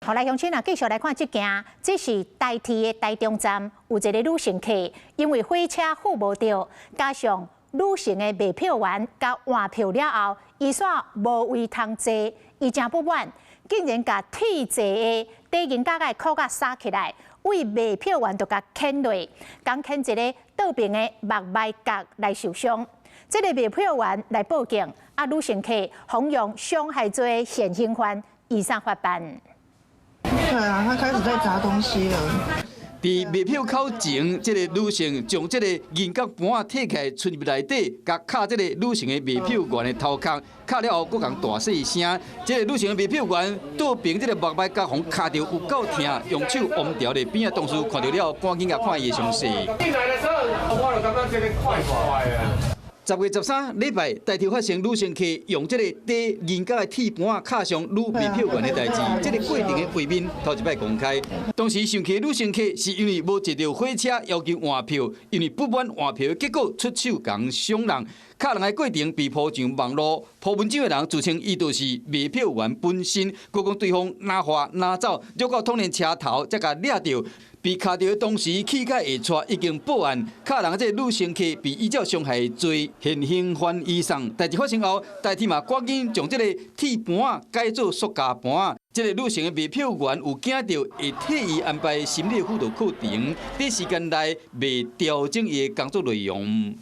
好，来乡亲啊，继续来看这件，这是台铁的台中站有一个女乘客，因为火车付无到，加上旅程的卖票员甲换票了后，伊煞无位通坐，伊真不满，竟然甲铁座的底银角的裤甲撒起来，为卖票员就甲牵落，刚牵一个倒边的目麦角来受伤。这个卖票员来报警，女乘客妨用伤害罪现行犯移送法办。对啊，他开始在砸东西了。伫卖票口前，这个女性将这个银角盘仔摕起来，存入内底，甲卡这个女性的卖票员的头壳，卡了后，佫共大细声。这个女性的卖票员倒边这个目麦角，互卡到有够疼，用手往掉咧边仔同事看到了，赶紧甲看伊的伤势。进来的时候，我就感觉这个快啊。10月13礼拜，台铁发生女乘客用这个底银角的铁盘仔卡伤女卖票员的代志，这个过程的画面头一摆公开。当时上客女乘客是因为无坐到火车要求换票，因为不满换票，结果出手共伤人。卡人的过程被铺上网络，铺文章的人自称伊就是卖票员本身，佮讲对方拿话拿走，绕到统联车头才甲抓到。被卡到的同时，气界下出已经报案，卡人这女乘客被依照伤害罪现行犯移送。代志发生后，台铁嘛赶紧将这个铁盘仔改做塑胶盘仔。这个女性的卖票员有惊到，会替伊安排心理辅导课程，短时间内未调整伊的工作内容。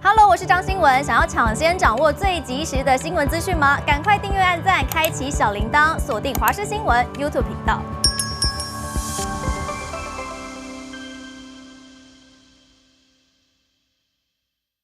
Hello， 我是张新文。想要抢先掌握最及时的新闻资讯吗？赶快订阅、按赞、开启小铃铛，锁定华视新闻 YouTube 频道。